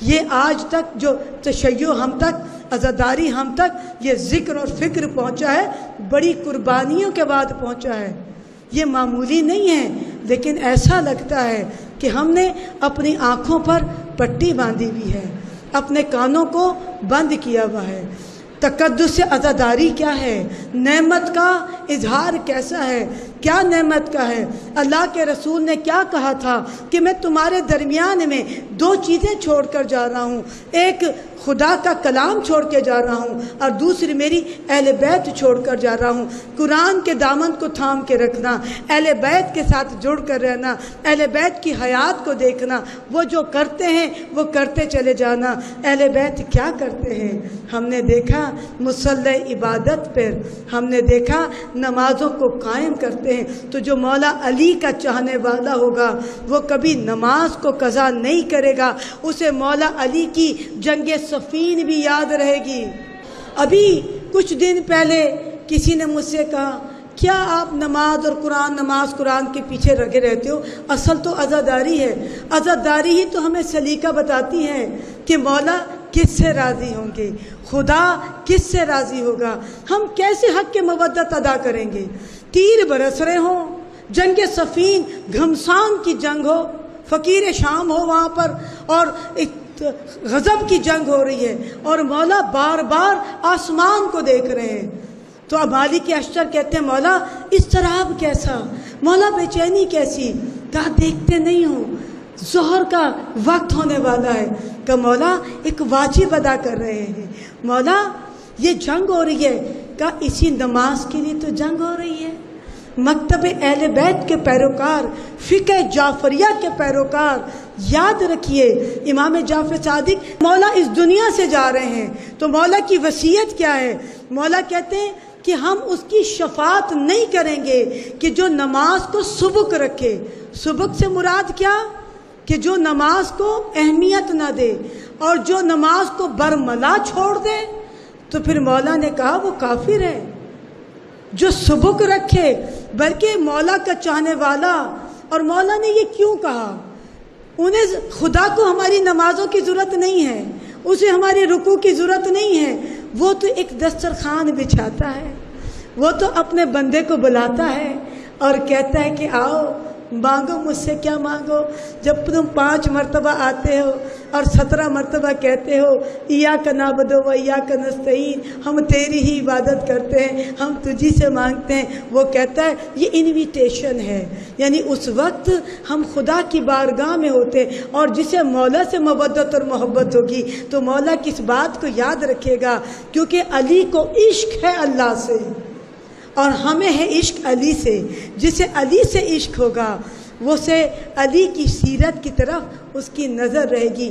یہ آج تک جو تشیع ہم تک، عزاداری ہم تک یہ ذکر اور فکر پہنچا ہے، بڑی قربانیوں کے بعد پہنچا ہے۔ یہ معمولی نہیں ہے، لیکن ایسا لگتا ہے کہ ہم نے اپنی آنکھوں پر پٹی باندھی ہوئی ہے، اپنے کانوں کو بند کیا ہوا ہے۔ تقدس عزاداری کیا ہے؟ نعمت کا اظہار کیسا ہے؟ کیا نعمت کا ہے؟ اللہ کے رسول نے کیا کہا تھا کہ میں تمہارے درمیان میں دو چیزیں چھوڑ کر جا رہا ہوں، ایک خدا کا کلام چھوڑ کے جا رہا ہوں اور دوسری میری اہل بیت چھوڑ کر جا رہا ہوں۔ قرآن کے دامن کو تھام کے رکھنا، اہل بیت کے ساتھ جڑ کر رہنا، اہل بیت کی حیات کو دیکھنا، وہ جو کرتے ہیں وہ کرتے چلے جانا۔ اہل بیت کیا کرتے ہیں؟ ہم نے دیکھا مصلی عبادت پر، ہم نے دیکھا نمازوں کو قائم کرتے ہیں۔ تو جو مولا علی کا چاہنے والا ہوگا وہ کبھی نماز کو قضا نہیں کرے گا، اسے مولا علی کی جنگ صفین بھی یاد رہے گی۔ ابھی کچھ دن پہلے کسی نے مجھ سے کہا کیا آپ نماز اور نماز قرآن کے پیچھے لگے رہتے ہو؟ اصل تو عزاداری ہے، عزاداری ہی تو ہمیں سلیقہ بتاتی ہے کہ مولا کس سے راضی ہوں گے، خدا کس سے راضی ہوگا، ہم کیسے حق کے مودت ادا کریں گے۔ تیر برس رہے ہوں، جنگ صفین گھمسان کی جنگ ہو، فقیر شام ہو وہاں پر، اور غضب کی جنگ ہو رہی ہے اور مولا بار بار آسمان کو دیکھ رہے ہیں۔ تو اب مالک اشتر کہتے ہیں مولا اضطراب کیسا، مولا بے چینی کیسی؟ کہا دیکھتے نہیں ہو ظہر کا وقت ہونے والا ہے، کہ مولا ایک واجب ادا کر رہے ہیں، مولا یہ جنگ ہو رہی ہے، کہ اسی نماز کے لیے تو جنگ ہو رہی ہے۔ مکتب اہل بیت کے پیروکار، فقہ جعفریہ کے پیروکار، یاد رکھیے امام جعفر صادق مولا اس دنیا سے جا رہے ہیں تو مولا کی وصیت کیا ہے؟ مولا کہتے ہیں کہ ہم اس کی شفاعت نہیں کریں گے کہ جو نماز کو سبک رکھے۔ سبک سے مراد کیا؟ کہ جو نماز کو اہمیت نہ دے اور جو نماز کو برملا چھوڑ دے۔ تو پھر مولا نے کہا وہ کافر ہے۔ جو سبک رکھے، بلکہ مولا کا چاہنے والا، اور مولا نے یہ کیوں کہا؟ انہیں خدا کو ہماری نمازوں کی ضرورت نہیں ہے، اسے ہماری رکوع کی ضرورت نہیں ہے، وہ تو ایک دسترخوان بچھاتا ہے، وہ تو اپنے بندے کو بلاتا ہے اور کہتا ہے کہ آؤ مانگو مجھ سے کیا مانگو۔ جب تم 5 مرتبہ آتے ہو اور 17 مرتبہ کہتے ہو ایاک نعبد و ایاک نستعین، ہم تیری ہی عبادت کرتے ہیں، ہم تجھی سے مانگتے ہیں، وہ کہتا ہے یہ انویٹیشن ہے، یعنی اس وقت ہم خدا کی بارگاہ میں ہوتے ہیں۔ اور جسے مولا سے مودت اور محبت ہوگی تو مولا کس بات کو یاد رکھے گا؟ کیونکہ علی کو عشق ہے اللہ سے اور ہمیں ہے عشق علی سے۔ جسے علی سے عشق ہوگا وہ سے علی کی سیرت کی طرف اس کی نظر رہے گی۔